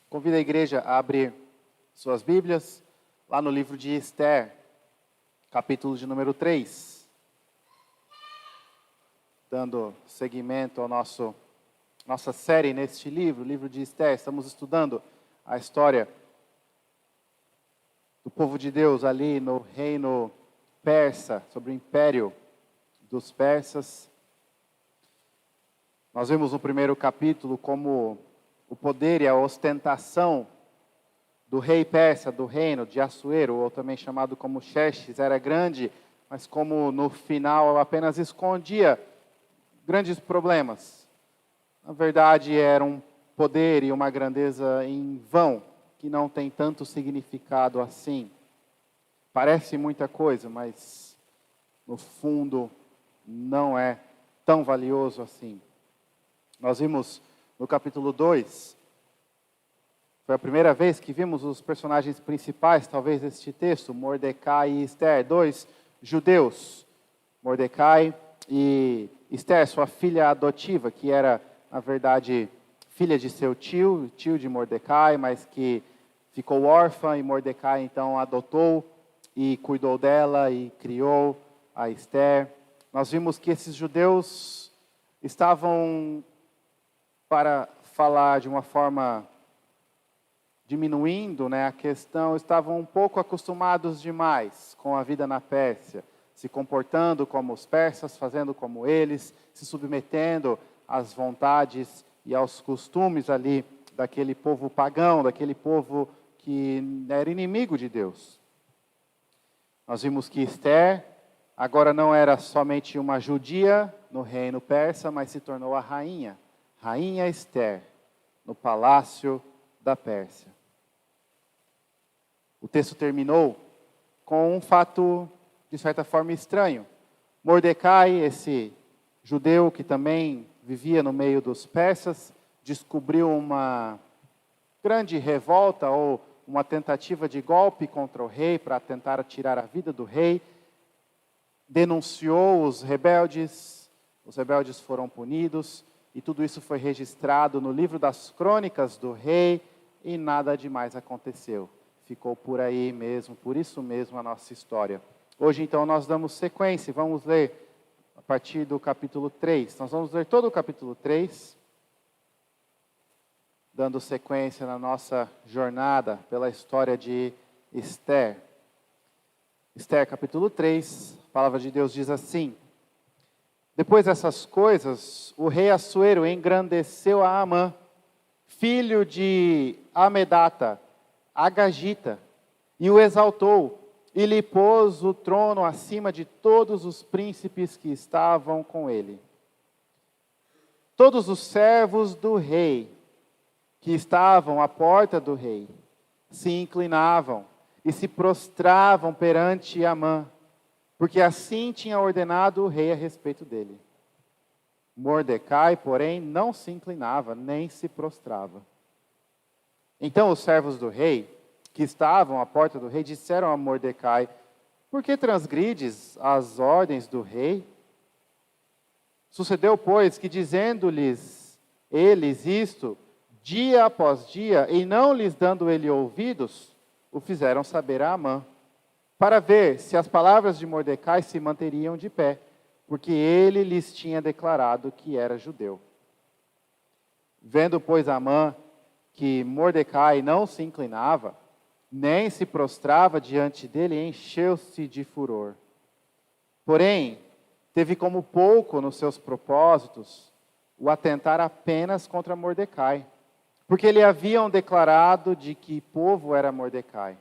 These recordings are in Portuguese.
Convido a igreja a abrir suas Bíblias lá no livro de Esther, capítulo de número 3. Dando seguimento ao nossa série neste livro, o livro de Esther. Estamos estudando a história do povo de Deus ali no reino persa, sobre o império dos persas. Nós vimos no primeiro capítulo como o poder e a ostentação do rei persa, do reino de Assuero, ou também chamado como Xerxes, era grande, mas como no final apenas escondia grandes problemas. Na verdade, era um poder e uma grandeza em vão, que não tem tanto significado assim. Parece muita coisa, mas no fundo não é tão valioso assim. Nós vimos no capítulo 2, foi a primeira vez que vimos os personagens principais, talvez, deste texto, Mordecai e Esther, dois judeus, Mordecai e Esther, sua filha adotiva, que era, na verdade, filha de seu tio de Mordecai, mas que ficou órfã e Mordecai, então, adotou e cuidou dela e criou a Esther. Nós vimos que esses judeus estavam, para falar de uma forma diminuindo, a questão, estavam um pouco acostumados demais com a vida na Pérsia, se comportando como os persas, fazendo como eles, se submetendo às vontades e aos costumes ali daquele povo pagão, daquele povo que era inimigo de Deus. Nós vimos que Esther agora não era somente uma judia no reino persa, mas se tornou a rainha Esther, no palácio da Pérsia. O texto terminou com um fato, de certa forma, estranho. Mordecai, esse judeu que também vivia no meio dos persas, descobriu uma grande revolta ou uma tentativa de golpe contra o rei para tentar tirar a vida do rei. Denunciou os rebeldes foram punidos. E tudo isso foi registrado no livro das crônicas do rei e nada demais aconteceu. Ficou por aí mesmo, por isso mesmo a nossa história. Hoje, então, nós damos sequência, vamos ler a partir do capítulo 3. Nós vamos ler todo o capítulo 3, dando sequência na nossa jornada pela história de Esther. Esther, capítulo 3, a palavra de Deus diz assim: Depois dessas coisas, o rei Assuero engrandeceu a Amã, filho de Amedata, Agagita, e o exaltou, e lhe pôs o trono acima de todos os príncipes que estavam com ele. Todos os servos do rei, que estavam à porta do rei, se inclinavam e se prostravam perante Amã, porque assim tinha ordenado o rei a respeito dele. Mordecai, porém, não se inclinava, nem se prostrava. Então os servos do rei, que estavam à porta do rei, disseram a Mordecai: Por que transgrides as ordens do rei? Sucedeu, pois, que dizendo-lhes eles isto, dia após dia, e não lhes dando ele ouvidos, o fizeram saber a Amã, para ver se as palavras de Mordecai se manteriam de pé, porque ele lhes tinha declarado que era judeu. Vendo, pois, Amã que Mordecai não se inclinava, nem se prostrava diante dele, encheu-se de furor. Porém, teve como pouco nos seus propósitos o atentar apenas contra Mordecai, porque lhe haviam declarado de que povo era Mordecai.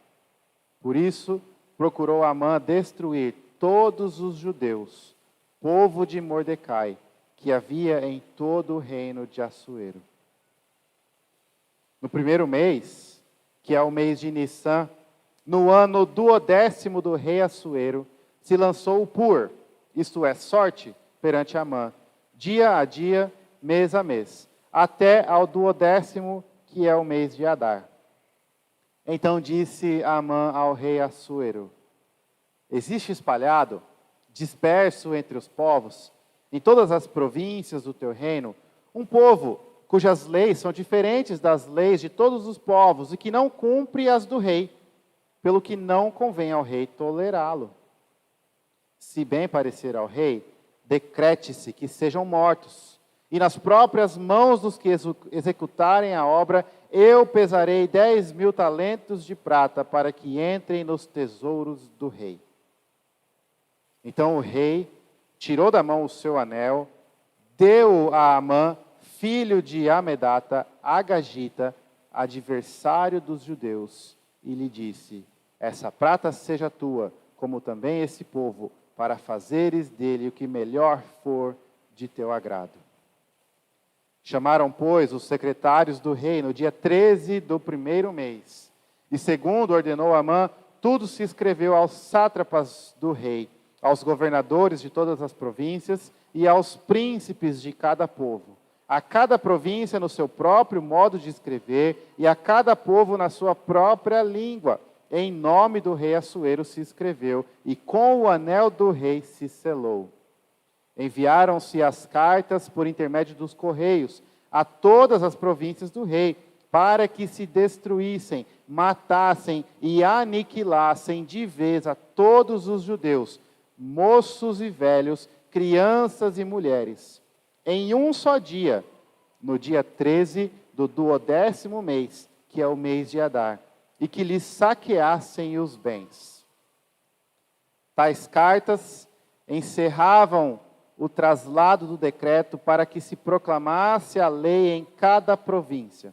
Por isso, procurou Amã destruir todos os judeus, povo de Mordecai, que havia em todo o reino de Assuero. No primeiro mês, que é o mês de Nissan, no ano 12º do rei Assuero, se lançou o pur, isto é, sorte, perante Amã, dia a dia, mês a mês, até ao 12º, que é o mês de Adar. Então disse Amã ao rei Assuero: Existe espalhado, disperso entre os povos, em todas as províncias do teu reino, um povo cujas leis são diferentes das leis de todos os povos, e que não cumpre as do rei, pelo que não convém ao rei tolerá-lo. Se bem parecer ao rei, decrete-se que sejam mortos, e nas próprias mãos dos que executarem a obra, eu pesarei 10.000 talentos de prata, para que entrem nos tesouros do rei. Então o rei tirou da mão o seu anel, deu a Amã, filho de Amedata, Agagita, adversário dos judeus, e lhe disse: essa prata seja tua, como também esse povo, para fazeres dele o que melhor for de teu agrado. Chamaram, pois, os secretários do rei no dia 13 do primeiro mês. E segundo ordenou Amã, tudo se escreveu aos sátrapas do rei, aos governadores de todas as províncias e aos príncipes de cada povo. A cada província no seu próprio modo de escrever e a cada povo na sua própria língua. Em nome do rei Assuero se escreveu e com o anel do rei se selou. Enviaram-se as cartas por intermédio dos correios a todas as províncias do rei, para que se destruíssem, matassem e aniquilassem de vez a todos os judeus, moços e velhos, crianças e mulheres, em um só dia, no dia 13 do 12º mês, que é o mês de Adar, e que lhes saqueassem os bens. Tais cartas encerravam o traslado do decreto para que se proclamasse a lei em cada província.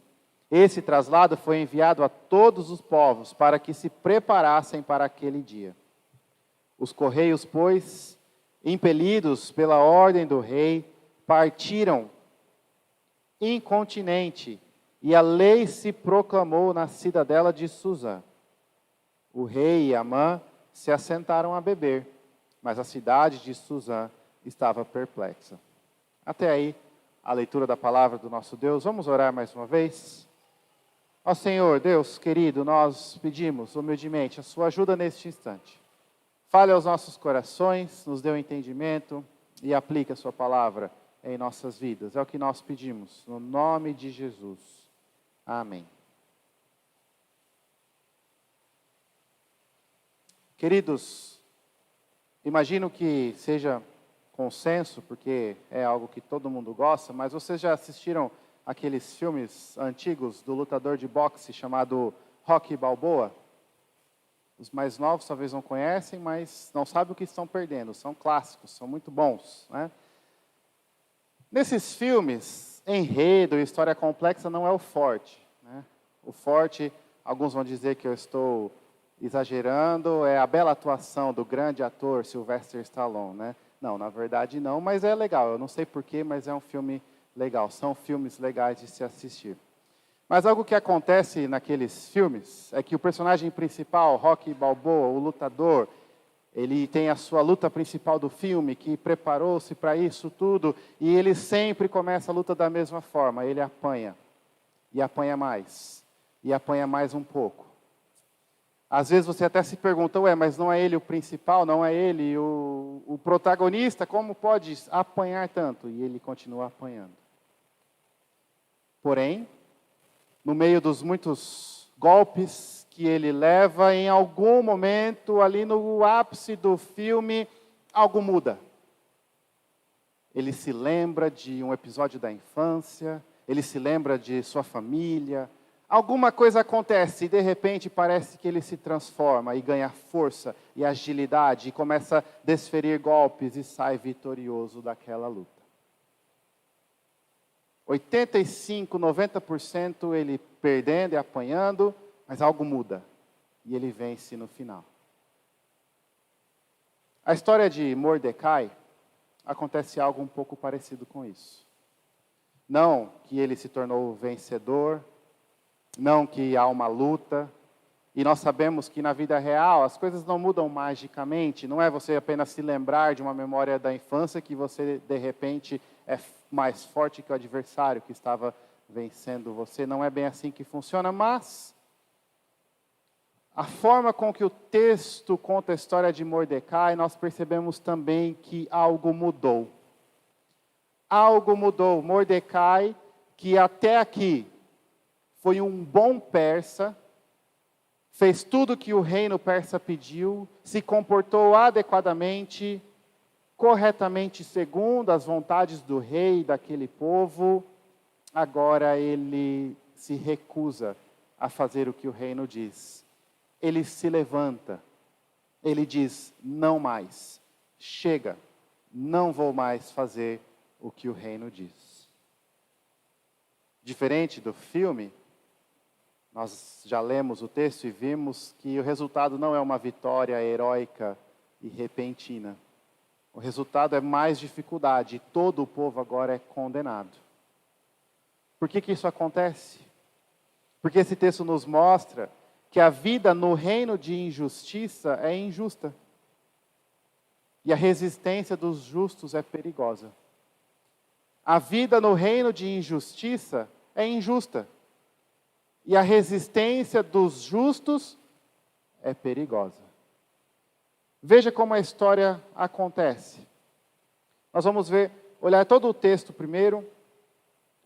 Esse traslado foi enviado a todos os povos para que se preparassem para aquele dia. Os correios, pois, impelidos pela ordem do rei, partiram incontinenti, e a lei se proclamou na cidadela de Susã. O rei e Amã se assentaram a beber, mas a cidade de Susã estava perplexa. Até aí, a leitura da palavra do nosso Deus. Vamos orar mais uma vez? Ó Senhor, Deus querido, nós pedimos humildemente a sua ajuda neste instante. Fale aos nossos corações, nos dê o entendimento e aplique a sua palavra em nossas vidas. É o que nós pedimos, no nome de Jesus. Amém. Queridos, imagino que seja consenso, porque é algo que todo mundo gosta, mas vocês já assistiram aqueles filmes antigos do lutador de boxe chamado Rocky Balboa? Os mais novos talvez não conhecem, mas não sabem o que estão perdendo. São clássicos, são muito bons, né? Nesses filmes, enredo e história complexa não é o forte, né? O forte, alguns vão dizer que eu estou exagerando, é a bela atuação do grande ator Sylvester Stallone, né? Não, na verdade não, mas é legal. Eu não sei porquê, mas é um filme legal. São filmes legais de se assistir. Mas algo que acontece naqueles filmes é que o personagem principal, Rocky Balboa, o lutador, ele tem a sua luta principal do filme, que preparou-se para isso tudo, e ele sempre começa a luta da mesma forma. Ele apanha, e apanha mais um pouco. Às vezes você até se pergunta, mas não é ele o principal, não é ele o protagonista, como pode apanhar tanto? E ele continua apanhando. Porém, no meio dos muitos golpes que ele leva, em algum momento, ali no ápice do filme, algo muda. Ele se lembra de um episódio da infância, ele se lembra de sua família. Alguma coisa acontece e, de repente, parece que ele se transforma e ganha força e agilidade e começa a desferir golpes e sai vitorioso daquela luta. 85%, 90% ele perdendo e apanhando, mas algo muda e ele vence no final. A história de Mordecai acontece algo um pouco parecido com isso. Não que ele se tornou vencedor, não que há uma luta, e nós sabemos que na vida real as coisas não mudam magicamente, não é você apenas se lembrar de uma memória da infância que você de repente é mais forte que o adversário que estava vencendo você, não é bem assim que funciona, mas a forma com que o texto conta a história de Mordecai, nós percebemos também que algo mudou. Algo mudou. Mordecai que até aqui foi um bom persa, fez tudo o que o reino persa pediu, se comportou adequadamente, corretamente segundo as vontades do rei daquele povo, agora ele se recusa a fazer o que o reino diz. Ele se levanta, ele diz, não mais, chega, não vou mais fazer o que o reino diz. Diferente do filme, nós já lemos o texto e vimos que o resultado não é uma vitória heróica e repentina. O resultado é mais dificuldade, e todo o povo agora é condenado. Por que isso acontece? Porque esse texto nos mostra que a vida no reino de injustiça é injusta. E a resistência dos justos é perigosa. A vida no reino de injustiça é injusta. E a resistência dos justos é perigosa. Veja como a história acontece. Nós vamos olhar todo o texto primeiro,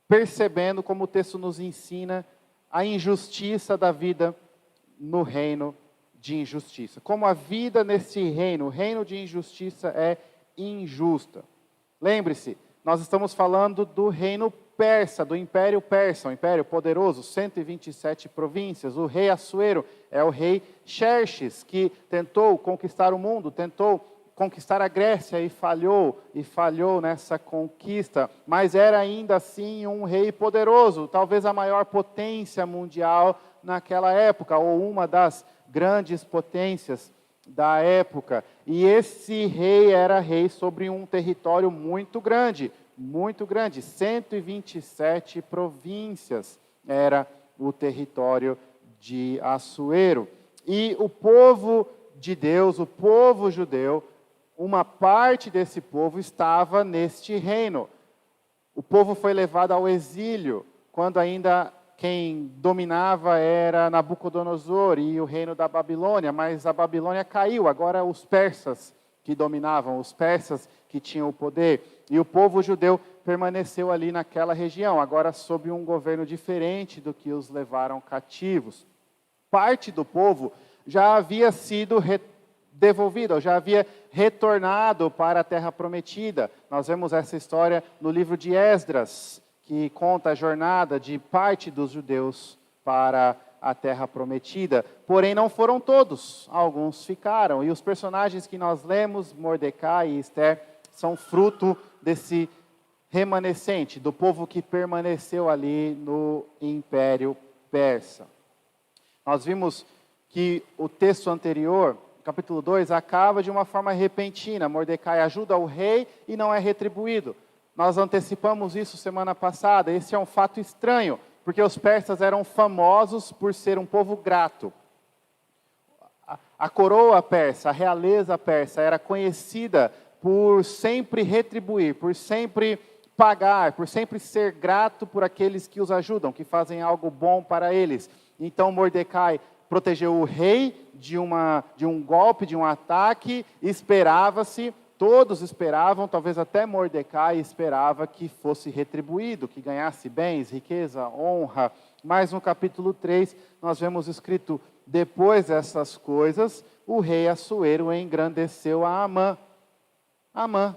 percebendo como o texto nos ensina a injustiça da vida no reino de injustiça. Como a vida nesse reino, o reino de injustiça é injusta. Lembre-se, nós estamos falando do reino persa, do Império Persa, um império poderoso, 127 províncias. O rei Assuero é o rei Xerxes, que tentou conquistar o mundo, tentou conquistar a Grécia e falhou nessa conquista, mas era ainda assim um rei poderoso, talvez a maior potência mundial naquela época, ou uma das grandes potências da época. E esse rei era rei sobre um território muito grande, 127 províncias era o território de Assuero. E o povo de Deus, o povo judeu, uma parte desse povo estava neste reino. O povo foi levado ao exílio, quando ainda quem dominava era Nabucodonosor e o reino da Babilônia, mas a Babilônia caiu, agora os persas que dominavam, os persas que tinham o poder. E o povo judeu permaneceu ali naquela região, agora sob um governo diferente do que os levaram cativos. Parte do povo já havia sido devolvida, já havia retornado para a terra prometida. Nós vemos essa história no livro de Esdras, que conta a jornada de parte dos judeus para a terra prometida. Porém, não foram todos, alguns ficaram. E os personagens que nós lemos, Mordecai e Esther, são fruto desse remanescente, do povo que permaneceu ali no Império Persa. Nós vimos que o texto anterior, capítulo 2, acaba de uma forma repentina. Mordecai ajuda o rei e não é retribuído. Nós antecipamos isso semana passada. Esse é um fato estranho, porque os persas eram famosos por ser um povo grato. A coroa persa, a realeza persa, era conhecida por sempre retribuir, por sempre pagar, por sempre ser grato por aqueles que os ajudam, que fazem algo bom para eles. Então Mordecai protegeu o rei de um golpe, de um ataque, esperava-se, todos esperavam, talvez até Mordecai esperava que fosse retribuído, que ganhasse bens, riqueza, honra. Mas no capítulo 3, nós vemos escrito, depois dessas coisas, o rei Assuero engrandeceu a Amã,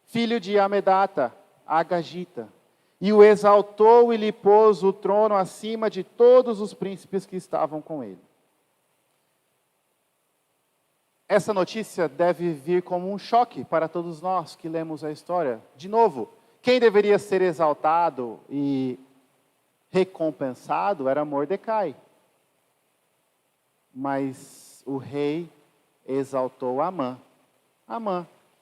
filho de Amedata, Agagita, e o exaltou e lhe pôs o trono acima de todos os príncipes que estavam com ele. Essa notícia deve vir como um choque para todos nós que lemos a história. De novo, quem deveria ser exaltado e recompensado era Mordecai. Mas o rei exaltou Amã.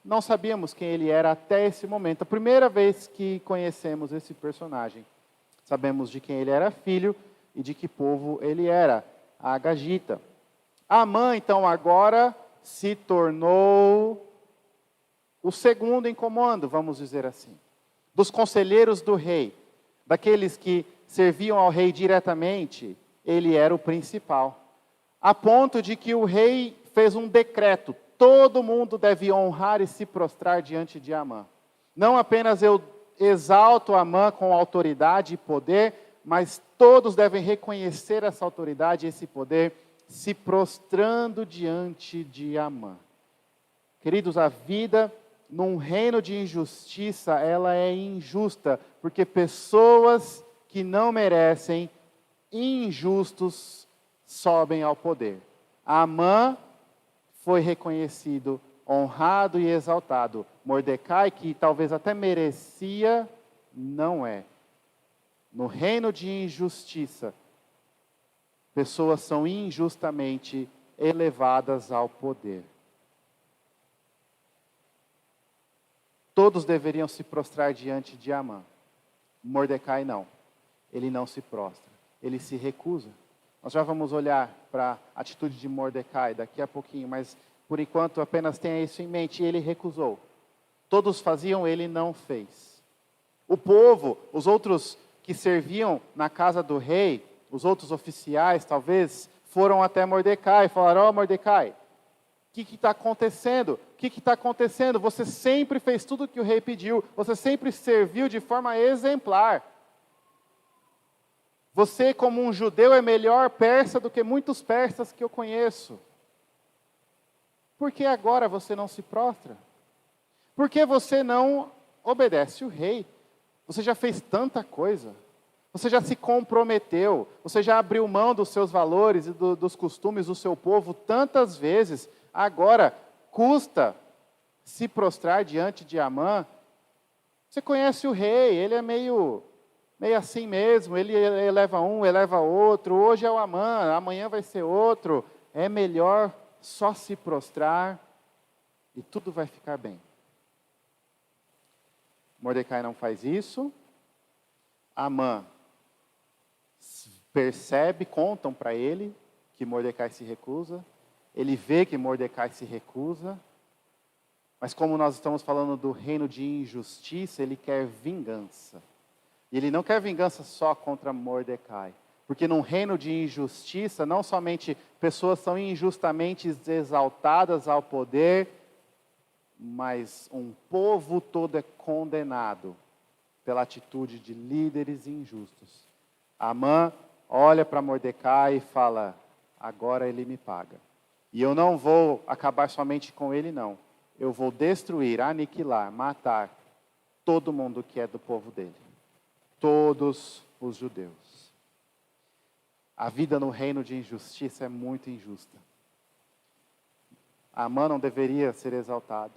Não sabíamos quem ele era até esse momento. A primeira vez que conhecemos esse personagem. Sabemos de quem ele era filho e de que povo ele era, a Agagita. Amã, então, agora se tornou o segundo em comando, vamos dizer assim. Dos conselheiros do rei, daqueles que serviam ao rei diretamente, ele era o principal. A ponto de que o rei fez um decreto: todo mundo deve honrar e se prostrar diante de Amã. Não apenas eu exalto Amã com autoridade e poder, mas todos devem reconhecer essa autoridade e esse poder, se prostrando diante de Amã. Queridos, a vida num reino de injustiça, ela é injusta, porque pessoas que não merecem, injustos, sobem ao poder. Amã foi reconhecido, honrado e exaltado. Mordecai, que talvez até merecia, não é. No reino de injustiça, pessoas são injustamente elevadas ao poder. Todos deveriam se prostrar diante de Amã. Mordecai não. Ele não se prostra. Ele se recusa. Nós já vamos olhar para a atitude de Mordecai daqui a pouquinho, mas por enquanto apenas tenha isso em mente. Ele recusou. Todos faziam, ele não fez. O povo, os outros que serviam na casa do rei, os outros oficiais talvez, foram até Mordecai e falaram: ó, Mordecai, o que está acontecendo? O que está acontecendo? Você sempre fez tudo o que o rei pediu. Você sempre serviu de forma exemplar. Você, como um judeu, é melhor persa do que muitos persas que eu conheço. Por que agora você não se prostra? Por que você não obedece o rei? Você já fez tanta coisa. Você já se comprometeu. Você já abriu mão dos seus valores e dos costumes do seu povo tantas vezes. Agora, custa se prostrar diante de Amã. Você conhece o rei, ele é meio assim mesmo, ele eleva um, eleva outro, hoje é o Amã, amanhã vai ser outro. É melhor só se prostrar e tudo vai ficar bem. Mordecai não faz isso. Amã percebe, contam para ele que Mordecai se recusa. Ele vê que Mordecai se recusa, mas como nós estamos falando do reino de injustiça, ele quer vingança. E ele não quer vingança só contra Mordecai, porque num reino de injustiça, não somente pessoas são injustamente exaltadas ao poder, mas um povo todo é condenado pela atitude de líderes injustos. Amã olha para Mordecai e fala: agora ele me paga. E eu não vou acabar somente com ele, não. Eu vou destruir, aniquilar, matar todo mundo que é do povo dele. Todos os judeus. A vida no reino de injustiça é muito injusta. Amã não deveria ser exaltado.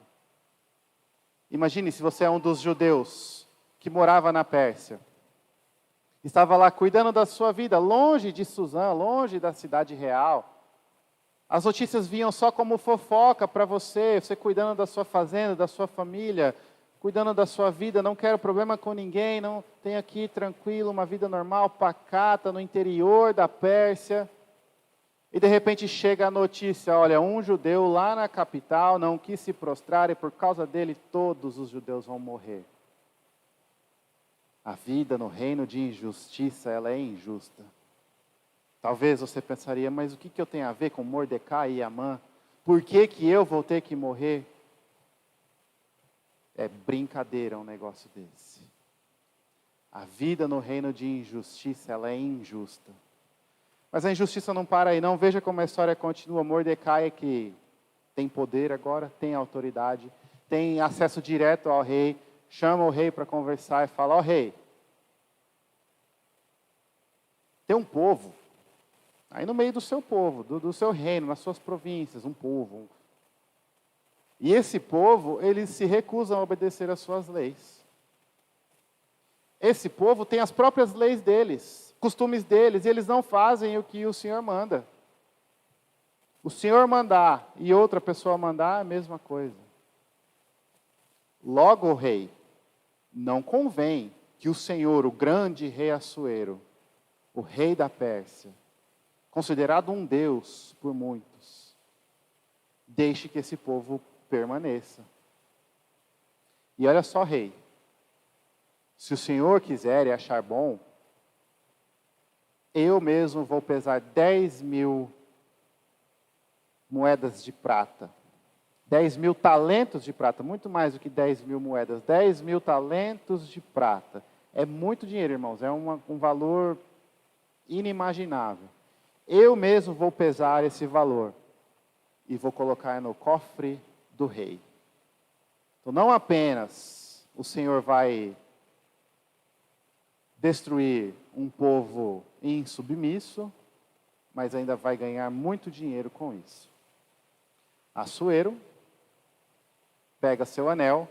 Imagine se você é um dos judeus que morava na Pérsia. Estava lá cuidando da sua vida, longe de Suzã, longe da cidade real. As notícias vinham só como fofoca para você, você cuidando da sua fazenda, da sua família, cuidando da sua vida, não quero problema com ninguém, não tenho aqui tranquilo, uma vida normal, pacata, no interior da Pérsia. E de repente chega a notícia: olha, um judeu lá na capital não quis se prostrar e por causa dele todos os judeus vão morrer. A vida no reino de injustiça, ela é injusta. Talvez você pensaria: mas o que eu tenho a ver com Mordecai e Amã? Por que eu vou ter que morrer? É brincadeira um negócio desse. A vida no reino de injustiça, ela é injusta. Mas a injustiça não para aí, não. Veja como a história continua. Mordecai é que tem poder agora, tem autoridade, tem acesso direto ao rei, chama o rei para conversar e fala: ó rei, tem um povo, aí no meio do seu povo, do seu reino, nas suas províncias, um povo. E esse povo, eles se recusam a obedecer às suas leis. Esse povo tem as próprias leis deles, costumes deles, e eles não fazem o que o Senhor manda. O Senhor mandar e outra pessoa mandar é a mesma coisa. Logo, rei, não convém que o Senhor, o grande rei Assuero, o rei da Pérsia, considerado um Deus por muitos, deixe que esse povo permaneça. E olha só, rei, se o Senhor quiser e achar bom, eu mesmo vou pesar 10.000 moedas de prata 10.000 talentos de prata, muito mais do que 10.000 moedas. 10.000 talentos de prata. É muito dinheiro, irmãos, é um valor inimaginável. Eu mesmo vou pesar esse valor e vou colocar no cofre do rei. Então, não apenas o Senhor vai destruir um povo insubmisso, mas ainda vai ganhar muito dinheiro com isso. Assuero pega seu anel,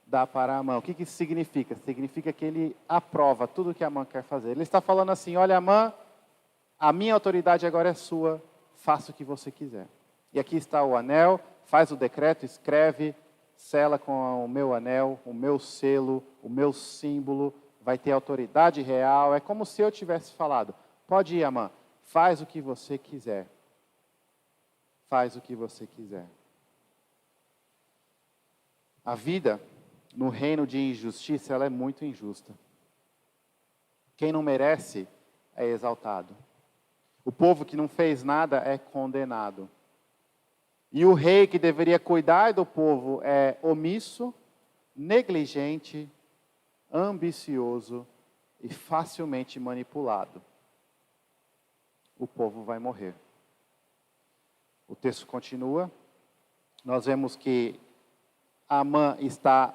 dá para Amã. O que isso significa? Significa que ele aprova tudo o que Amã quer fazer. Ele está falando assim, olha Amã, a minha autoridade agora é sua, faça o que você quiser. E aqui está o anel, faz o decreto, escreve, sela com o meu anel, o meu selo, o meu símbolo, vai ter autoridade real. É como se eu tivesse falado, pode ir Amã, faz o que você quiser. Faz o que você quiser. A vida no reino de injustiça, ela é muito injusta. Quem não merece é exaltado. O povo que não fez nada é condenado. E o rei que deveria cuidar do povo é omisso, negligente, ambicioso e facilmente manipulado. O povo vai morrer. O texto continua. Nós vemos que Amã está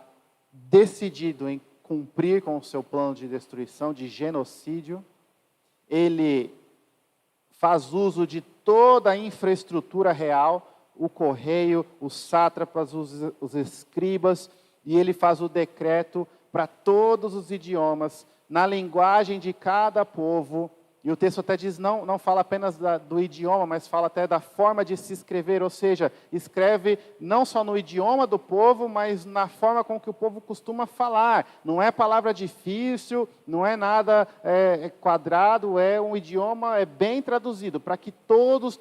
decidido em cumprir com o seu plano de destruição, de genocídio. Ele faz uso de toda a infraestrutura real, o correio, os sátrapas, os escribas, e ele faz o decreto para todos os idiomas, na linguagem de cada povo. E o texto até diz, não fala apenas do idioma, mas fala até da forma de se escrever, ou seja, escreve não só no idioma do povo, mas na forma com que o povo costuma falar. Não é palavra difícil, não é nada quadrado, é um idioma bem traduzido, para que todos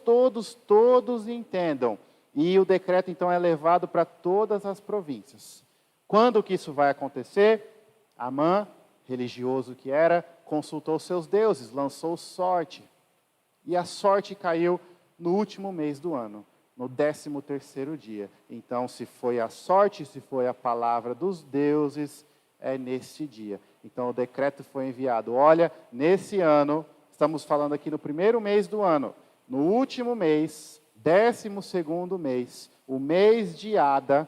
entendam. E o decreto então é levado para todas as províncias. Quando que isso vai acontecer? Amã, religioso que era, consultou seus deuses, lançou sorte. E a sorte caiu no último mês do ano, no 13º dia. Então, se foi a sorte, se foi a palavra dos deuses, é neste dia. Então, o decreto foi enviado. Olha, nesse ano, estamos falando aqui no primeiro mês do ano, no último mês, 12º mês, o mês de Adar,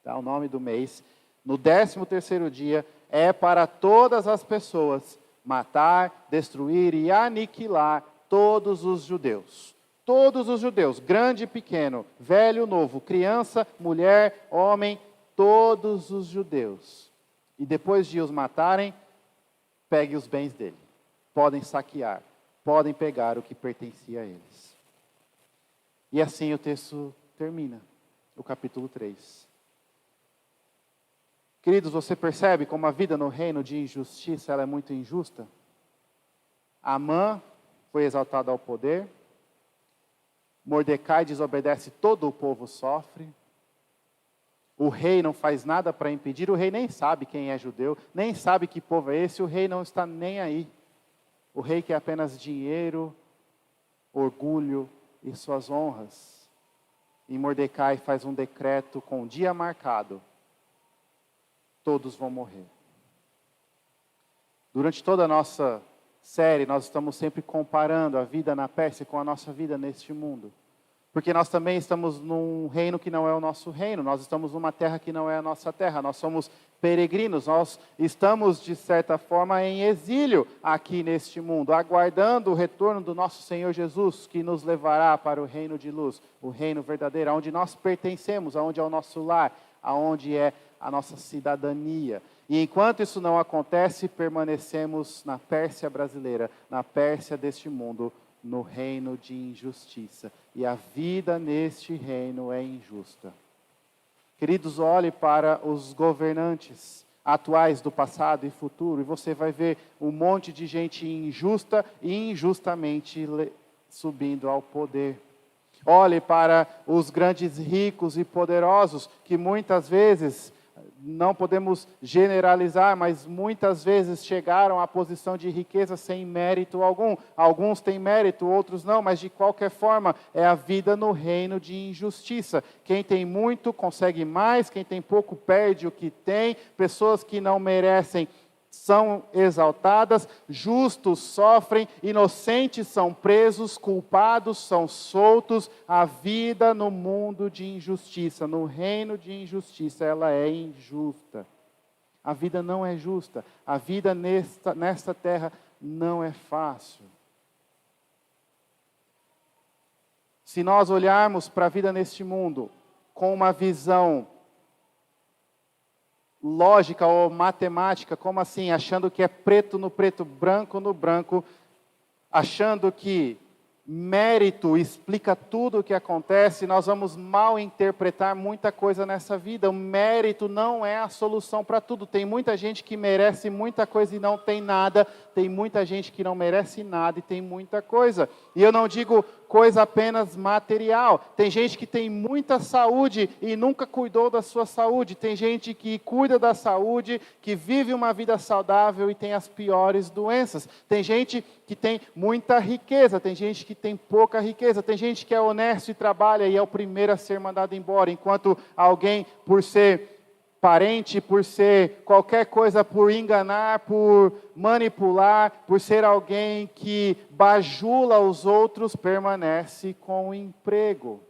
tá, o nome do mês, no 13º dia, é para todas as pessoas matar, destruir e aniquilar todos os judeus. Todos os judeus, grande e pequeno, velho, novo, criança, mulher, homem, todos os judeus. E depois de os matarem, pegue os bens dele. Podem saquear, podem pegar o que pertencia a eles. E assim o texto termina, o capítulo 3. Queridos, você percebe como a vida no reino de injustiça ela é muito injusta? Amã foi exaltado ao poder. Mordecai desobedece, todo o povo sofre. O rei não faz nada para impedir. O rei nem sabe quem é judeu, nem sabe que povo é esse. O rei não está nem aí. O rei quer apenas dinheiro, orgulho e suas honras. E Mordecai faz um decreto com um dia marcado. Todos vão morrer. Durante toda a nossa série, nós estamos sempre comparando a vida na Pérsia com a nossa vida neste mundo. Porque nós também estamos num reino que não é o nosso reino, nós estamos numa terra que não é a nossa terra, nós somos peregrinos, nós estamos, de certa forma, em exílio aqui neste mundo, aguardando o retorno do nosso Senhor Jesus, que nos levará para o reino de luz, o reino verdadeiro, onde nós pertencemos, onde é o nosso lar, aonde é a nossa cidadania. E enquanto isso não acontece, permanecemos na Pérsia brasileira, na Pérsia deste mundo, no reino de injustiça. E a vida neste reino é injusta. Queridos, olhe para os governantes atuais do passado e futuro, e você vai ver um monte de gente injusta e injustamente subindo ao poder. Olhe para os grandes ricos e poderosos que muitas vezes não podemos generalizar, mas muitas vezes chegaram à posição de riqueza sem mérito algum. Alguns têm mérito, outros não, mas de qualquer forma é a vida no reino de injustiça. Quem tem muito consegue mais, quem tem pouco perde o que tem, pessoas que não merecem são exaltadas, justos sofrem, inocentes são presos, culpados são soltos. A vida no mundo de injustiça, no reino de injustiça, ela é injusta. A vida não é justa. A vida nesta terra não é fácil. Se nós olharmos para a vida neste mundo com uma visão lógica ou matemática, como assim? Achando que é preto no preto, branco no branco, achando que mérito explica tudo o que acontece, nós vamos mal interpretar muita coisa nessa vida. O mérito não é a solução para tudo. Tem muita gente que merece muita coisa e não tem nada, tem muita gente que não merece nada e tem muita coisa. E eu não digo coisa apenas material. Tem gente que tem muita saúde e nunca cuidou da sua saúde. Tem gente que cuida da saúde, que vive uma vida saudável e tem as piores doenças. Tem gente que tem muita riqueza, tem gente que tem pouca riqueza. Tem gente que é honesto e trabalha e é o primeiro a ser mandado embora, enquanto alguém, por ser parente, por ser qualquer coisa, por enganar, por manipular, por ser alguém que bajula os outros, permanece com o emprego.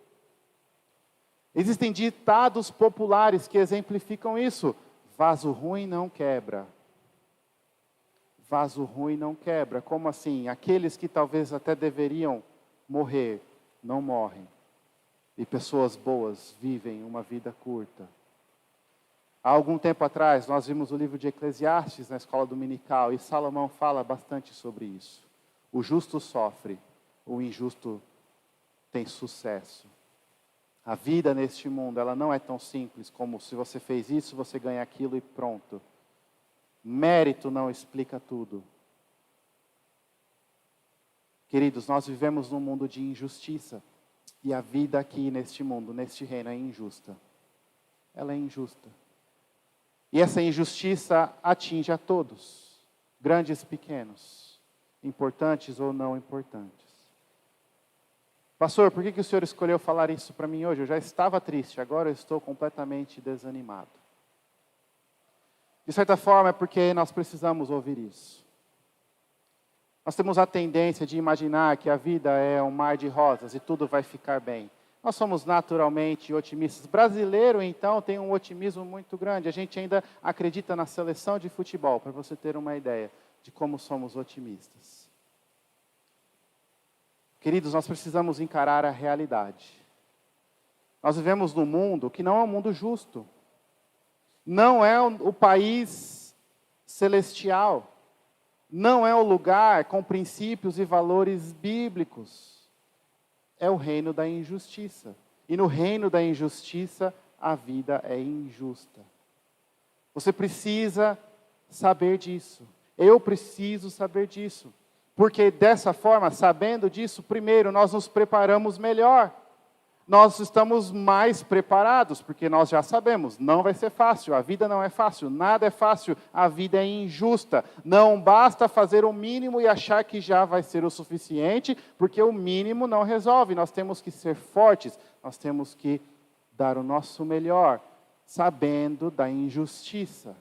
Existem ditados populares que exemplificam isso. Vaso ruim não quebra. Vaso ruim não quebra. Como assim? Aqueles que talvez até deveriam morrer, não morrem. E pessoas boas vivem uma vida curta. Há algum tempo atrás, nós vimos o livro de Eclesiastes na escola dominical, e Salomão fala bastante sobre isso. O justo sofre, o injusto tem sucesso. A vida neste mundo, ela não é tão simples como se você fez isso, você ganha aquilo e pronto. Mérito não explica tudo. Queridos, nós vivemos num mundo de injustiça, e a vida aqui neste mundo, neste reino, é injusta. Ela é injusta. E essa injustiça atinge a todos, grandes e pequenos, importantes ou não importantes. Pastor, por que o senhor escolheu falar isso para mim hoje? Eu já estava triste, agora eu estou completamente desanimado. De certa forma é porque nós precisamos ouvir isso. Nós temos a tendência de imaginar que a vida é um mar de rosas e tudo vai ficar bem. Nós somos naturalmente otimistas. Brasileiro, então, tem um otimismo muito grande. A gente ainda acredita na seleção de futebol, para você ter uma ideia de como somos otimistas. Queridos, nós precisamos encarar a realidade. Nós vivemos num mundo que não é um mundo justo. Não é o país celestial. Não é o lugar com princípios e valores bíblicos. É o reino da injustiça. E no reino da injustiça, a vida é injusta. Você precisa saber disso. Eu preciso saber disso. Porque dessa forma, sabendo disso, primeiro, nós nos preparamos melhor. Nós estamos mais preparados, porque nós já sabemos, não vai ser fácil, a vida não é fácil, nada é fácil, a vida é injusta. Não basta fazer o mínimo e achar que já vai ser o suficiente, porque o mínimo não resolve. Nós temos que ser fortes, nós temos que dar o nosso melhor, sabendo da injustiça.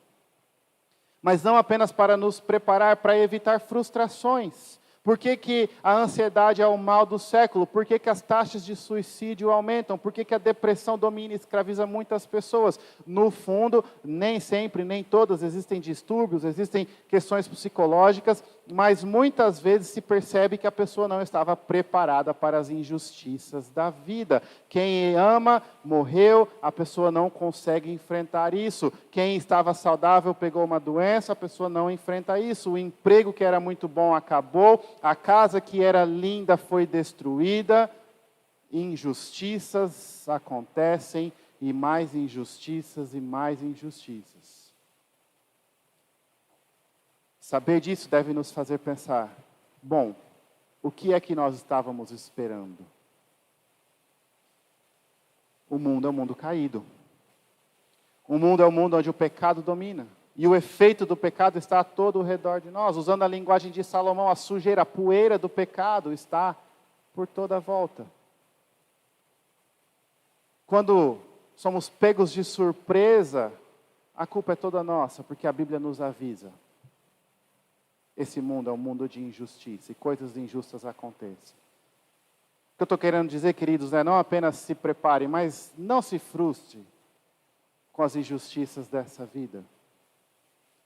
Mas não apenas para nos preparar para evitar frustrações. Por que a ansiedade é o mal do século? Por que as taxas de suicídio aumentam? Por que a depressão domina e escraviza muitas pessoas? No fundo, nem sempre, nem todas, existem distúrbios, existem questões psicológicas, mas muitas vezes se percebe que a pessoa não estava preparada para as injustiças da vida. Quem ama, morreu, a pessoa não consegue enfrentar isso. Quem estava saudável pegou uma doença, a pessoa não enfrenta isso. O emprego que era muito bom acabou, a casa que era linda foi destruída. Injustiças acontecem, e mais injustiças e mais injustiças. Saber disso deve nos fazer pensar, bom, o que é que nós estávamos esperando? O mundo é um mundo caído. O mundo é um mundo onde o pecado domina. E o efeito do pecado está a todo o redor de nós. Usando a linguagem de Salomão, a sujeira, a poeira do pecado está por toda a volta. Quando somos pegos de surpresa, a culpa é toda nossa, porque a Bíblia nos avisa. Esse mundo é um mundo de injustiça e coisas injustas acontecem. O que eu estou querendo dizer, queridos, é não apenas se prepare, mas não se frustre com as injustiças dessa vida.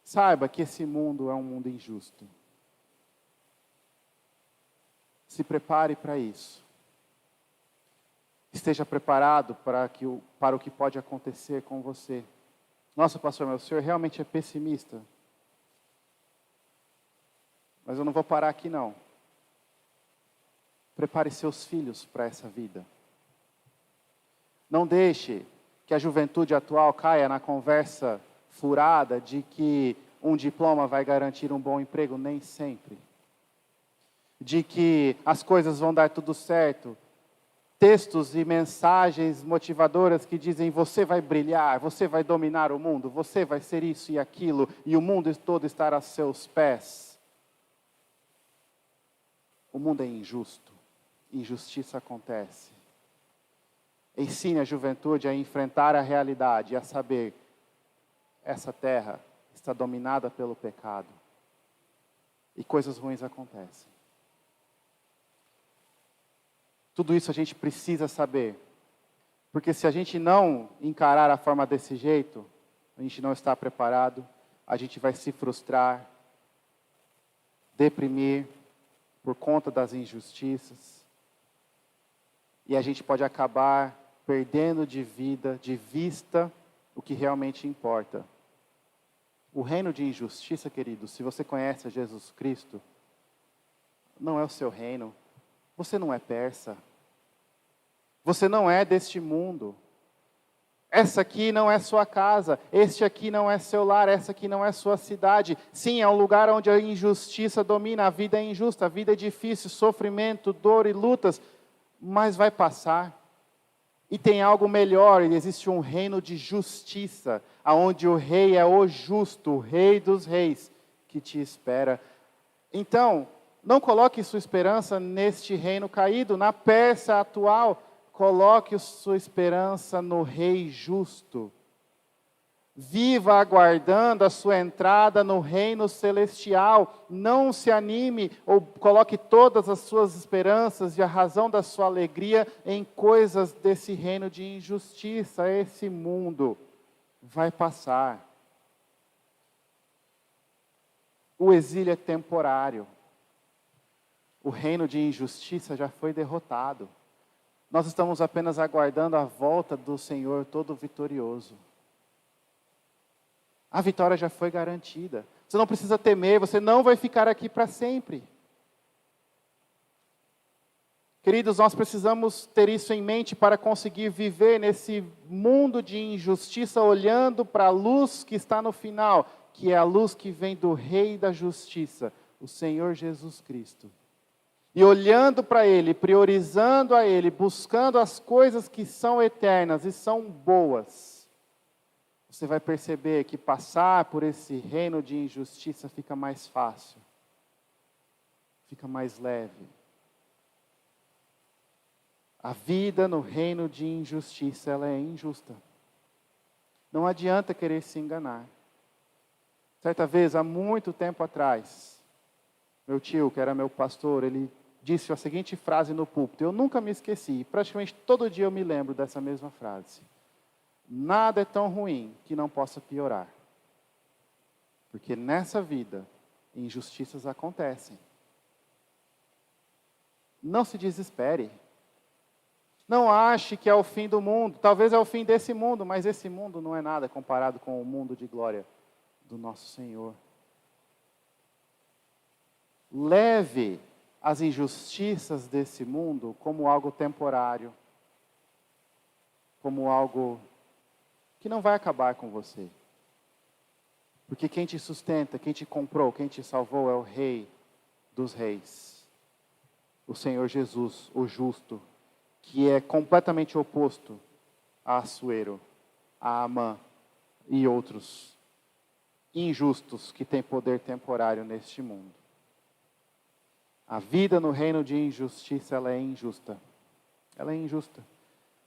Saiba que esse mundo é um mundo injusto. Se prepare para isso. Esteja preparado para o que pode acontecer com você. Nossa, pastor, meu, o senhor realmente é pessimista. Mas eu não vou parar aqui, não. Prepare seus filhos para essa vida. Não deixe que a juventude atual caia na conversa furada de que um diploma vai garantir um bom emprego. Nem sempre. De que as coisas vão dar tudo certo. Textos e mensagens motivadoras que dizem: você vai brilhar, você vai dominar o mundo, você vai ser isso e aquilo, e o mundo todo estará a seus pés. O mundo é injusto, injustiça acontece. Ensine a juventude a enfrentar a realidade e a saber: essa terra está dominada pelo pecado, e coisas ruins acontecem. Tudo isso a gente precisa saber, porque se a gente não encarar a forma desse jeito, a gente não está preparado, a gente vai se frustrar, deprimir por conta das injustiças, e a gente pode acabar perdendo de vista o que realmente importa. O reino de injustiça, querido, se você conhece a Jesus Cristo, não é o seu reino. Você não é persa. Você não é deste mundo. Essa aqui não é sua casa. Este aqui não é seu lar. Essa aqui não é sua cidade. Sim, é um lugar onde a injustiça domina. A vida é injusta, a vida é difícil, sofrimento, dor e lutas. Mas vai passar. E tem algo melhor. Existe um reino de justiça, onde o rei é o justo, o rei dos reis, que te espera. Então, não coloque sua esperança neste reino caído, na Pérsia atual. Coloque sua esperança no Rei justo. Viva aguardando a sua entrada no reino celestial. Não se anime ou coloque todas as suas esperanças e a razão da sua alegria em coisas desse reino de injustiça. Esse mundo vai passar. O exílio é temporário. O reino de injustiça já foi derrotado. Nós estamos apenas aguardando a volta do Senhor todo vitorioso. A vitória já foi garantida. Você não precisa temer, você não vai ficar aqui para sempre. Queridos, nós precisamos ter isso em mente para conseguir viver nesse mundo de injustiça, olhando para a luz que está no final, que é a luz que vem do Rei da Justiça, o Senhor Jesus Cristo. E olhando para Ele, priorizando a Ele, buscando as coisas que são eternas e são boas, você vai perceber que passar por esse reino de injustiça fica mais fácil, fica mais leve. A vida no reino de injustiça, ela é injusta. Não adianta querer se enganar. Certa vez, há muito tempo atrás, meu tio, que era meu pastor, ele disse a seguinte frase no púlpito. Eu nunca me esqueci, praticamente todo dia eu me lembro dessa mesma frase. Nada é tão ruim que não possa piorar. Porque nessa vida, injustiças acontecem. Não se desespere. Não ache que é o fim do mundo. Talvez é o fim desse mundo, mas esse mundo não é nada comparado com o mundo de glória do nosso Senhor. Leve as injustiças desse mundo como algo temporário, como algo que não vai acabar com você. Porque quem te sustenta, quem te comprou, quem te salvou é o Rei dos Reis, o Senhor Jesus, o justo, que é completamente oposto a Assuero, a Amã, e outros injustos que têm poder temporário neste mundo. A vida no reino de injustiça, ela é injusta. Ela é injusta.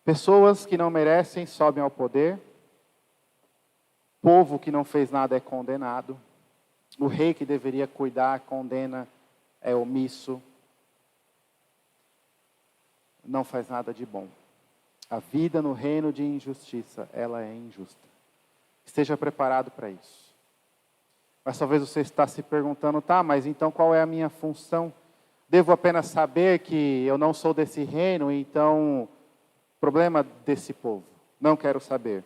Pessoas que não merecem sobem ao poder. Povo que não fez nada é condenado. O rei que deveria cuidar, condena, é omisso. Não faz nada de bom. A vida no reino de injustiça, ela é injusta. Esteja preparado para isso. Mas talvez você está se perguntando, tá, mas então qual é a minha função? Devo apenas saber que eu não sou desse reino, então, problema desse povo. Não quero saber.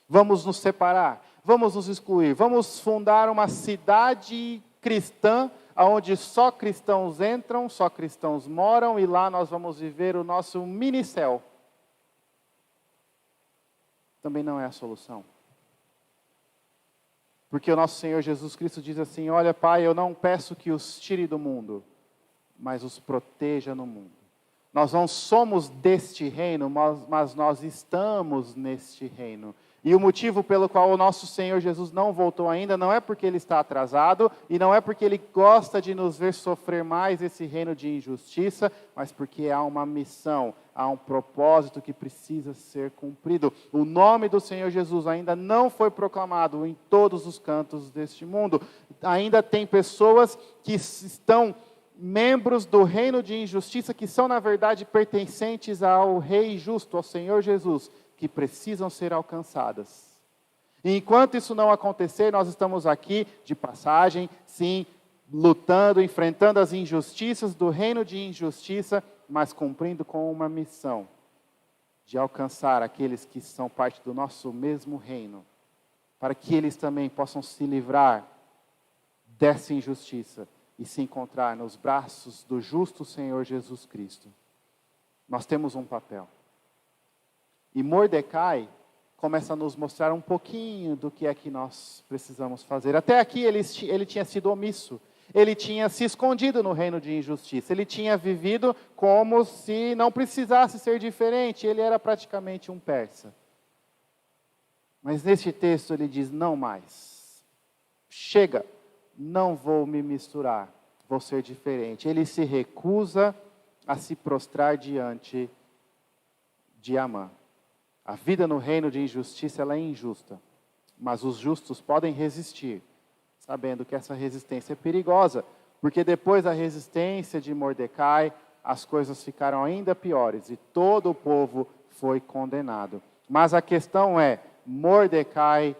Vamos nos separar, vamos nos excluir, vamos fundar uma cidade cristã, onde só cristãos entram, só cristãos moram, e lá nós vamos viver o nosso mini-céu. Também não é a solução. Porque o nosso Senhor Jesus Cristo diz assim, olha, Pai, eu não peço que os tire do mundo, mas os proteja no mundo. Nós não somos deste reino, mas nós estamos neste reino. E o motivo pelo qual o nosso Senhor Jesus não voltou ainda, não é porque Ele está atrasado, e não é porque Ele gosta de nos ver sofrer mais esse reino de injustiça, mas porque há uma missão, há um propósito que precisa ser cumprido. O nome do Senhor Jesus ainda não foi proclamado em todos os cantos deste mundo. Ainda tem pessoas que estão membros do reino de injustiça, que são na verdade pertencentes ao Rei justo, ao Senhor Jesus, que precisam ser alcançadas. E enquanto isso não acontecer, nós estamos aqui de passagem, sim, lutando, enfrentando as injustiças do reino de injustiça, mas cumprindo com uma missão de alcançar aqueles que são parte do nosso mesmo reino, para que eles também possam se livrar dessa injustiça e se encontrar nos braços do justo Senhor Jesus Cristo. Nós temos um papel. E Mordecai começa a nos mostrar um pouquinho do que é que nós precisamos fazer. Até aqui ele tinha sido omisso. Ele tinha se escondido no reino de injustiça. Ele tinha vivido como se não precisasse ser diferente. Ele era praticamente um persa. Mas neste texto ele diz, não mais. Chega, não vou me misturar, vou ser diferente. Ele se recusa a se prostrar diante de Amã. A vida no reino de injustiça, ela é injusta. Mas os justos podem resistir, sabendo que essa resistência é perigosa. Porque depois da resistência de Mordecai, as coisas ficaram ainda piores. E todo o povo foi condenado. Mas a questão é, Mordecai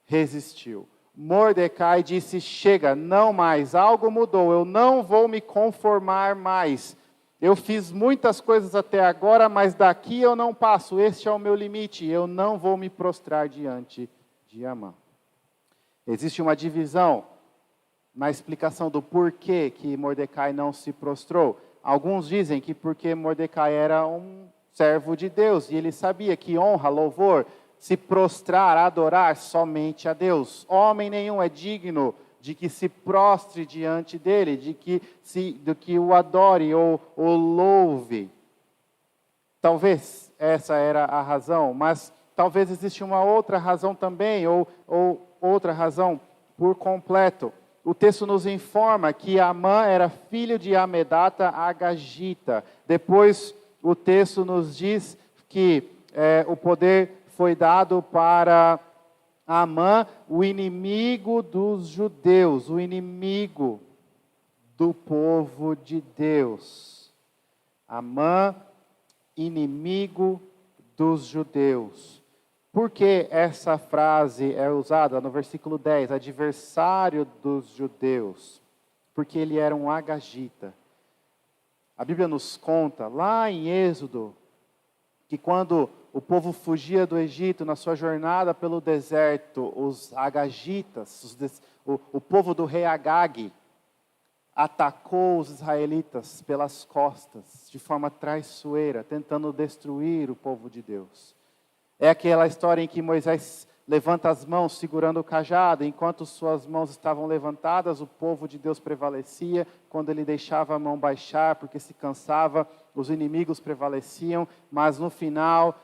resistiu. Mordecai disse, chega, não mais, algo mudou, eu não vou me conformar mais. Eu fiz muitas coisas até agora, mas daqui eu não passo. Este é o meu limite. Eu não vou me prostrar diante de Amã. Existe uma divisão na explicação do porquê que Mordecai não se prostrou. Alguns dizem que porque Mordecai era um servo de Deus e ele sabia que honra, louvor, se prostrar, adorar somente a Deus. Homem nenhum é digno de que se prostre diante dele, de que o adore ou o louve. Talvez essa era a razão, mas talvez exista uma outra razão também, ou outra razão por completo. O texto nos informa que Amã era filho de Amedata Agagita. Depois o texto nos diz que o poder foi dado para Amã, o inimigo dos judeus, o inimigo do povo de Deus. Amã, inimigo dos judeus. Por que essa frase é usada no versículo 10? Adversário dos judeus. Porque ele era um agagita. A Bíblia nos conta, lá em Êxodo, que quando o povo fugia do Egito na sua jornada pelo deserto, os agagitas, o povo do rei Agag, atacou os israelitas pelas costas, de forma traiçoeira, tentando destruir o povo de Deus. É aquela história em que Moisés levanta as mãos segurando o cajado, enquanto suas mãos estavam levantadas, o povo de Deus prevalecia. Quando ele deixava a mão baixar, porque se cansava, os inimigos prevaleciam, mas no final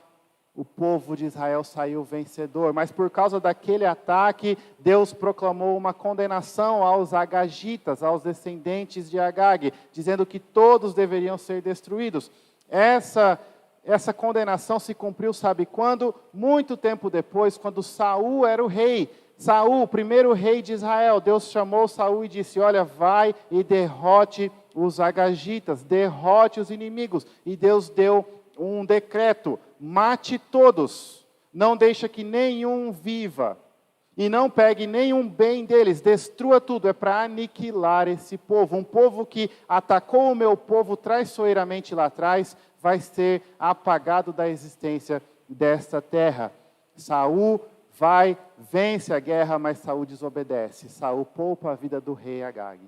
o povo de Israel saiu vencedor. Mas por causa daquele ataque, Deus proclamou uma condenação aos agagitas, aos descendentes de Agag, dizendo que todos deveriam ser destruídos. Essa condenação se cumpriu, sabe quando? Muito tempo depois, quando Saul era o rei. Saul, o primeiro rei de Israel, Deus chamou Saul e disse: olha, vai e derrote os agagitas, derrote os inimigos. E Deus deu um decreto: mate todos, não deixa que nenhum viva, e não pegue nenhum bem deles, destrua tudo. É para aniquilar esse povo. Um povo que atacou o meu povo traiçoeiramente lá atrás, vai ser apagado da existência desta terra. Saul vai, vence a guerra, mas Saul desobedece. Saul poupa a vida do rei Agag.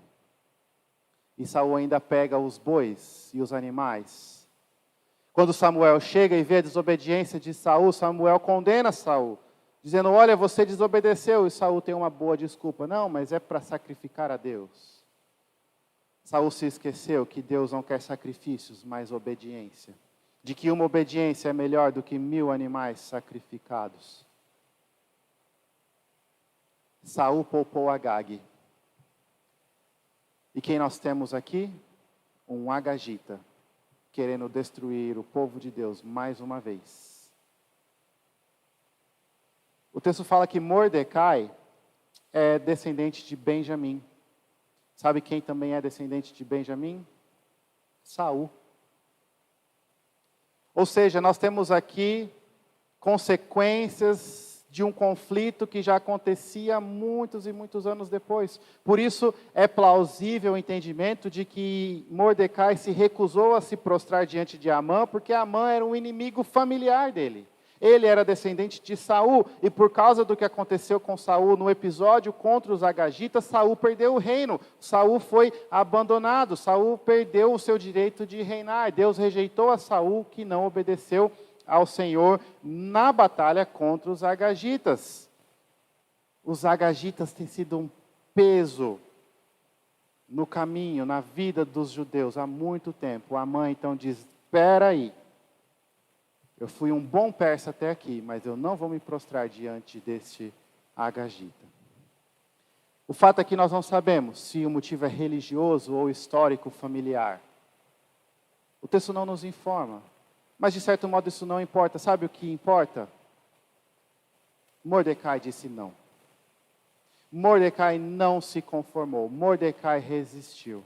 E Saul ainda pega os bois e os animais. Quando Samuel chega e vê a desobediência de Saul, Samuel condena Saul, dizendo: olha, você desobedeceu. E Saul tem uma boa desculpa: não, mas é para sacrificar a Deus. Saul se esqueceu que Deus não quer sacrifícios, mas obediência. De que uma obediência é melhor do que 1000 animais sacrificados. Saul poupou Agag. E quem nós temos aqui? Um agagita, querendo destruir o povo de Deus mais uma vez. O texto fala que Mordecai é descendente de Benjamim. Sabe quem também é descendente de Benjamim? Saul. Ou seja, nós temos aqui consequências de um conflito que já acontecia muitos e muitos anos depois. Por isso, é plausível o entendimento de que Mordecai se recusou a se prostrar diante de Amã, porque Amã era um inimigo familiar dele. Ele era descendente de Saul, e por causa do que aconteceu com Saul no episódio contra os agagitas, Saul perdeu o reino. Saul foi abandonado, Saul perdeu o seu direito de reinar. Deus rejeitou a Saul, que não obedeceu ao Senhor na batalha contra os agagitas. Os agagitas têm sido um peso no caminho, na vida dos judeus há muito tempo. Amã então diz: espera aí, eu fui um bom persa até aqui, mas eu não vou me prostrar diante deste agagita. O fato é que nós não sabemos se o motivo é religioso ou histórico familiar. O texto não nos informa. Mas, de certo modo, isso não importa. Sabe o que importa? Mordecai disse não. Mordecai não se conformou. Mordecai resistiu.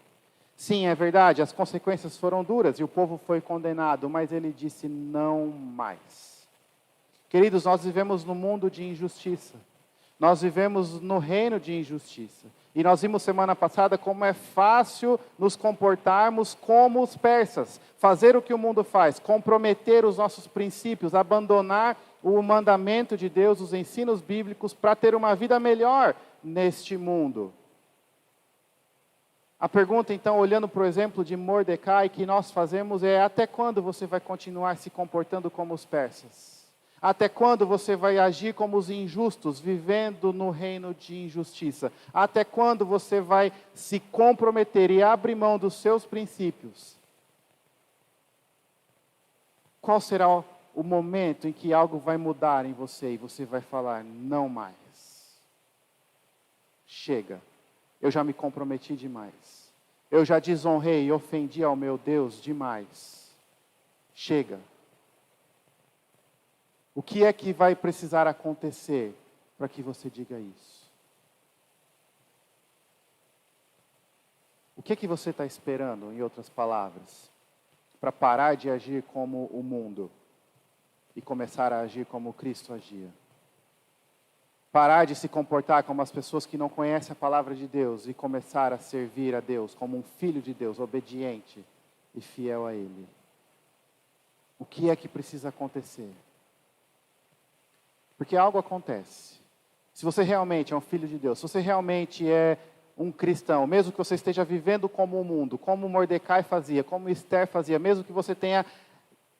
Sim, é verdade, as consequências foram duras e o povo foi condenado, mas ele disse não mais. Queridos, nós vivemos num mundo de injustiça. Nós vivemos no reino de injustiça. E nós vimos semana passada como é fácil nos comportarmos como os persas. Fazer o que o mundo faz, comprometer os nossos princípios, abandonar o mandamento de Deus, os ensinos bíblicos, para ter uma vida melhor neste mundo. A pergunta, então, olhando para o exemplo de Mordecai, que nós fazemos é: até quando você vai continuar se comportando como os persas? Até quando você vai agir como os injustos, vivendo no reino de injustiça? Até quando você vai se comprometer e abrir mão dos seus princípios? Qual será o momento em que algo vai mudar em você e você vai falar: não mais? Chega, eu já me comprometi demais. Eu já desonrei e ofendi ao meu Deus demais. Chega. O que é que vai precisar acontecer para que você diga isso? O que é que você está esperando, em outras palavras, para parar de agir como o mundo e começar a agir como Cristo agia? Parar de se comportar como as pessoas que não conhecem a palavra de Deus e começar a servir a Deus como um filho de Deus, obediente e fiel a Ele. O que é que precisa acontecer? Porque algo acontece. Se você realmente é um filho de Deus, se você realmente é um cristão, mesmo que você esteja vivendo como o mundo, como Mordecai fazia, como Esther fazia, mesmo que você tenha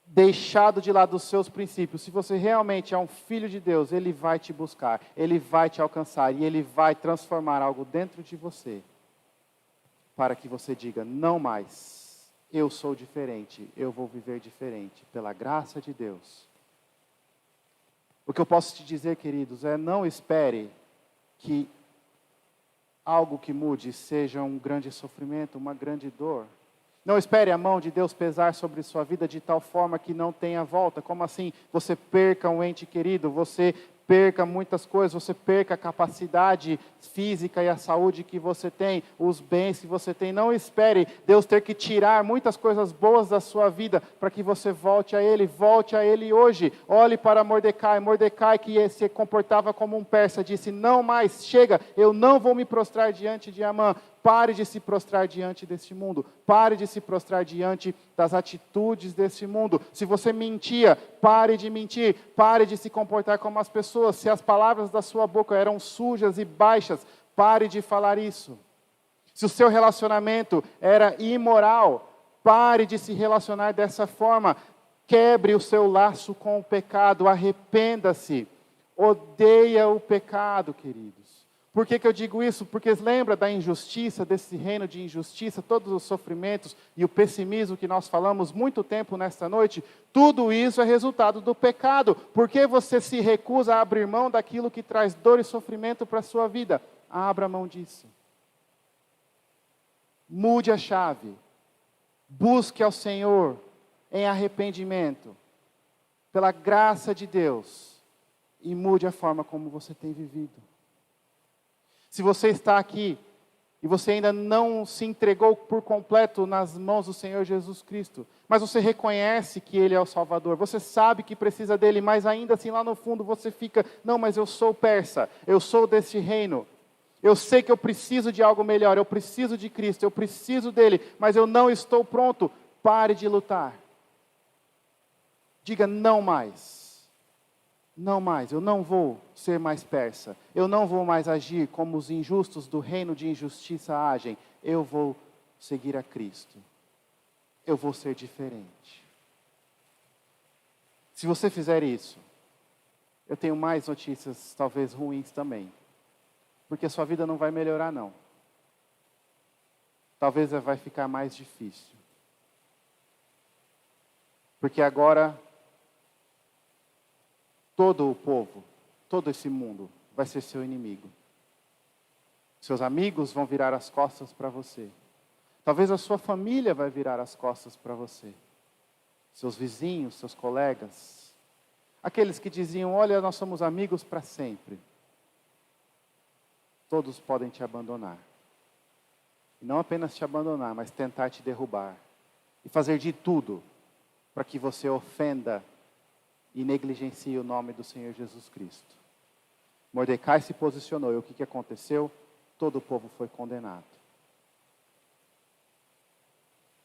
deixado de lado os seus princípios, se você realmente é um filho de Deus, Ele vai te buscar, Ele vai te alcançar e Ele vai transformar algo dentro de você, para que você diga: não mais, eu sou diferente, eu vou viver diferente, pela graça de Deus. O que eu posso te dizer, queridos, é não espere que algo que mude seja um grande sofrimento, uma grande dor. Não espere a mão de Deus pesar sobre sua vida de tal forma que não tenha volta. Como assim? Você perca um ente querido, você perca muitas coisas, você perca a capacidade física e a saúde que você tem, os bens que você tem. Não espere Deus ter que tirar muitas coisas boas da sua vida para que você volte a Ele hoje. Olhe para Mordecai. Mordecai, que se comportava como um persa, disse: não mais, chega, eu não vou me prostrar diante de Amã. Pare de se prostrar diante deste mundo. Pare de se prostrar diante das atitudes deste mundo. Se você mentia, pare de mentir. Pare de se comportar como as pessoas. Se as palavras da sua boca eram sujas e baixas, pare de falar isso. Se o seu relacionamento era imoral, pare de se relacionar dessa forma. Quebre o seu laço com o pecado. Arrependa-se. Odeia o pecado, queridos. Por que eu digo isso? Porque lembra da injustiça, desse reino de injustiça, todos os sofrimentos e o pessimismo que nós falamos muito tempo nesta noite? Tudo isso é resultado do pecado. Por que você se recusa a abrir mão daquilo que traz dor e sofrimento para a sua vida? Abra mão disso. Mude a chave. Busque ao Senhor em arrependimento, pela graça de Deus, e mude a forma como você tem vivido. Se você está aqui e você ainda não se entregou por completo nas mãos do Senhor Jesus Cristo, mas você reconhece que Ele é o Salvador, você sabe que precisa dEle, mas ainda assim lá no fundo você fica: não, mas eu sou persa, eu sou deste reino, eu sei que eu preciso de algo melhor, eu preciso de Cristo, eu preciso dEle, mas eu não estou pronto. Pare de lutar. Diga: não mais. Não mais, eu não vou ser mais persa. Eu não vou mais agir como os injustos do reino de injustiça agem. Eu vou seguir a Cristo. Eu vou ser diferente. Se você fizer isso, eu tenho mais notícias, talvez ruins também. Porque a sua vida não vai melhorar, não. Talvez vai ficar mais difícil. Porque agora todo o povo, todo esse mundo vai ser seu inimigo. Seus amigos vão virar as costas para você. Talvez a sua família vai virar as costas para você. Seus vizinhos, seus colegas. Aqueles que diziam: olha, nós somos amigos para sempre. Todos podem te abandonar. E não apenas te abandonar, mas tentar te derrubar. E fazer de tudo para que você ofenda e negligencie o nome do Senhor Jesus Cristo. Mordecai se posicionou, e o que aconteceu? Todo o povo foi condenado.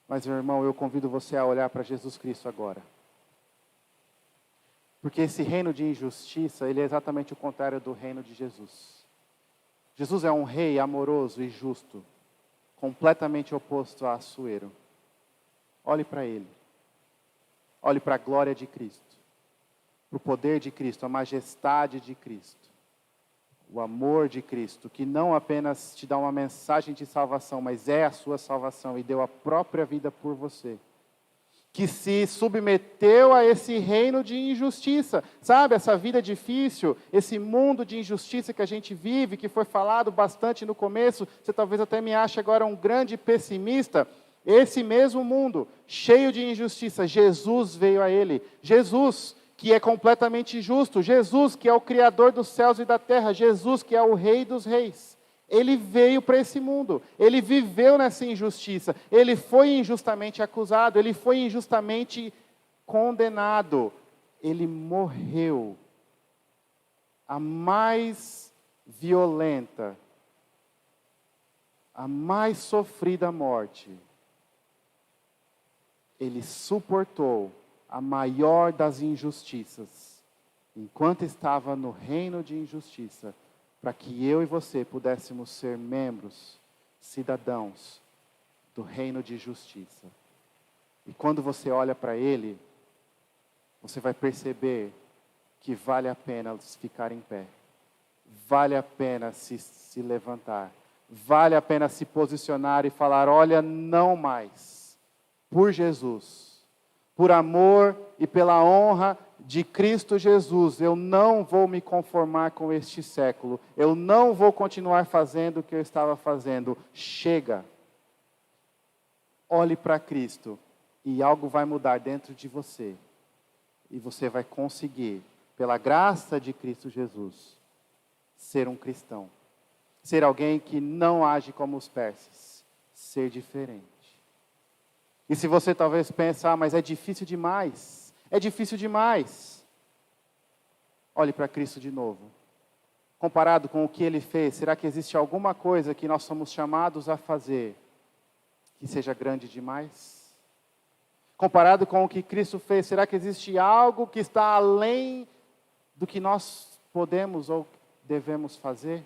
Mas, meu irmão, eu convido você a olhar para Jesus Cristo agora. Porque esse reino de injustiça, ele é exatamente o contrário do reino de Jesus. Jesus é um rei amoroso e justo, completamente oposto a Assuero. Olhe para ele. Olhe para a glória de Cristo. O poder de Cristo, a majestade de Cristo, o amor de Cristo, que não apenas te dá uma mensagem de salvação, mas é a sua salvação e deu a própria vida por você, que se submeteu a esse reino de injustiça, sabe, essa vida difícil, esse mundo de injustiça que a gente vive, que foi falado bastante no começo. Você talvez até me ache agora um grande pessimista. Esse mesmo mundo, cheio de injustiça, Jesus veio a ele. Jesus, que é completamente justo, Jesus, que é o Criador dos céus e da terra, Jesus, que é o Rei dos reis, ele veio para esse mundo, ele viveu nessa injustiça, ele foi injustamente acusado, ele foi injustamente condenado, ele morreu a mais violenta, a mais sofrida morte. Ele suportou a maior das injustiças, enquanto estava no reino de injustiça, para que eu e você pudéssemos ser membros, cidadãos do reino de justiça. E quando você olha para ele, você vai perceber que vale a pena ficar em pé, vale a pena se levantar, vale a pena se posicionar e falar: olha, não mais, por Jesus, por amor e pela honra de Cristo Jesus, eu não vou me conformar com este século. Eu não vou continuar fazendo o que eu estava fazendo. Chega. Olhe para Cristo e algo vai mudar dentro de você. E você vai conseguir, pela graça de Cristo Jesus, ser um cristão. Ser alguém que não age como os persas. Ser diferente. E se você talvez pense, mas é difícil demais. É difícil demais. Olhe para Cristo de novo. Comparado com o que Ele fez, será que existe alguma coisa que nós somos chamados a fazer que seja grande demais? Comparado com o que Cristo fez, será que existe algo que está além do que nós podemos ou devemos fazer?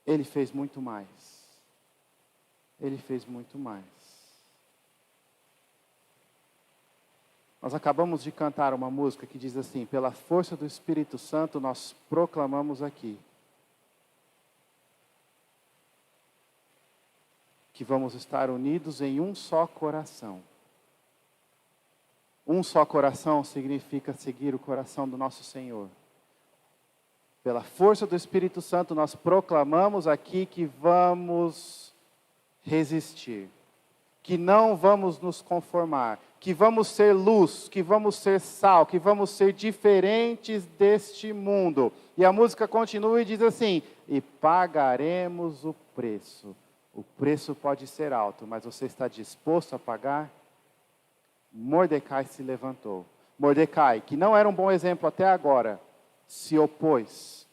Ele fez muito mais. Ele fez muito mais. Nós acabamos de cantar uma música que diz assim: pela força do Espírito Santo nós proclamamos aqui que vamos estar unidos em um só coração. Um só coração significa seguir o coração do nosso Senhor. Pela força do Espírito Santo nós proclamamos aqui que vamos resistir, que não vamos nos conformar, que vamos ser luz, que vamos ser sal, que vamos ser diferentes deste mundo. E a música continua e diz assim: e pagaremos o preço. O preço pode ser alto, mas você está disposto a pagar? Mordecai se levantou. Mordecai, que não era um bom exemplo até agora, se opôs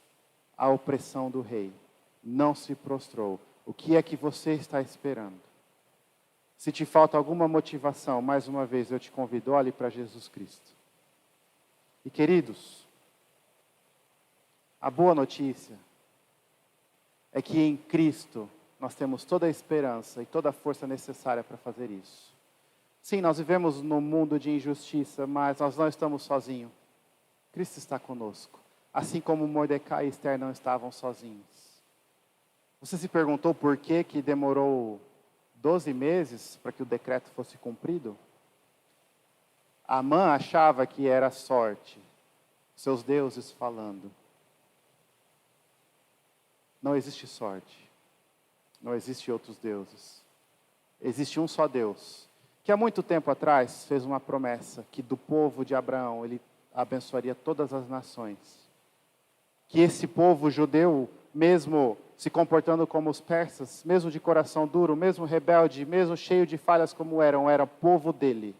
à opressão do rei. Não se prostrou. O que é que você está esperando? Se te falta alguma motivação, mais uma vez eu te convido, olhe para Jesus Cristo. E queridos, a boa notícia é que em Cristo nós temos toda a esperança e toda a força necessária para fazer isso. Sim, nós vivemos num mundo de injustiça, mas nós não estamos sozinhos. Cristo está conosco, assim como Mordecai e Esther não estavam sozinhos. Você se perguntou por que demorou 12 meses para que o decreto fosse cumprido? Amã achava que era sorte, seus deuses falando. Não existe sorte, não existe outros deuses. Existe um só Deus, que há muito tempo atrás fez uma promessa, que do povo de Abraão ele abençoaria todas as nações. Que esse povo judeu, mesmo se comportando como os persas, mesmo de coração duro, mesmo rebelde, mesmo cheio de falhas como era povo dele.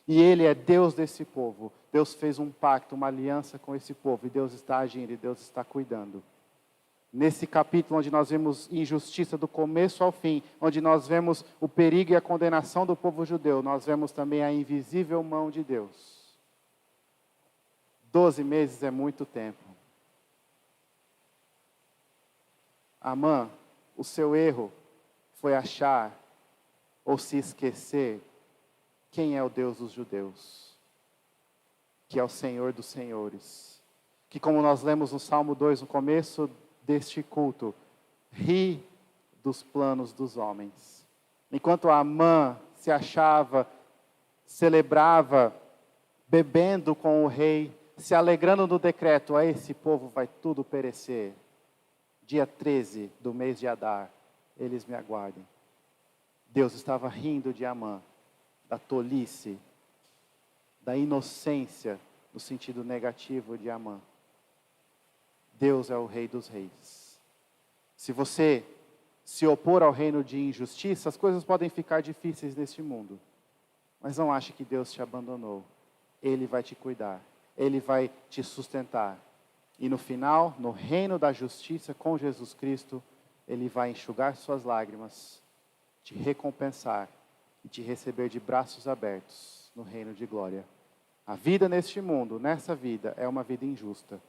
E ele é Deus desse povo. Deus fez um pacto, uma aliança com esse povo, e Deus está agindo, e Deus está cuidando. Nesse capítulo onde nós vemos injustiça do começo ao fim, onde nós vemos o perigo e a condenação do povo judeu, nós vemos também a invisível mão de Deus. 12 meses é muito tempo. Amã, o seu erro foi achar ou se esquecer quem é o Deus dos judeus, que é o Senhor dos senhores, que, como nós lemos no Salmo 2, no começo deste culto, ri dos planos dos homens. Enquanto Amã se achava, celebrava, bebendo com o rei, se alegrando no decreto: a esse povo vai tudo perecer. Dia 13 do mês de Adar, eles me aguardem. Deus estava rindo de Amã, da tolice, da inocência, no sentido negativo de Amã. Deus é o Rei dos Reis. Se você se opor ao reino de injustiça, as coisas podem ficar difíceis neste mundo. Mas não ache que Deus te abandonou. Ele vai te cuidar. Ele vai te sustentar. E no final, no reino da justiça com Jesus Cristo, Ele vai enxugar suas lágrimas, te recompensar e te receber de braços abertos no reino de glória. A vida neste mundo, nessa vida, é uma vida injusta.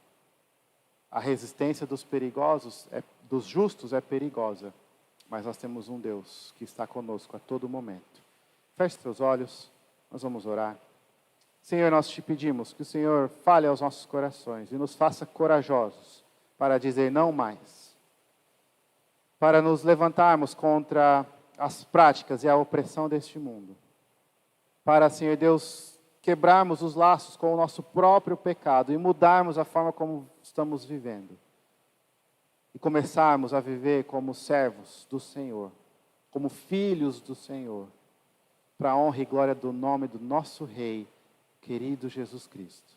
A resistência dos dos justos é perigosa, mas nós temos um Deus que está conosco a todo momento. Feche seus olhos, nós vamos orar. Senhor, nós te pedimos que o Senhor fale aos nossos corações e nos faça corajosos para dizer não mais. Para nos levantarmos contra as práticas e a opressão deste mundo. Para, Senhor Deus, quebrarmos os laços com o nosso próprio pecado e mudarmos a forma como estamos vivendo. E começarmos a viver como servos do Senhor, como filhos do Senhor, para a honra e glória do nome do nosso Rei, querido Jesus Cristo.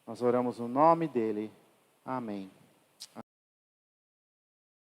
Nós oramos no nome dele. Amém.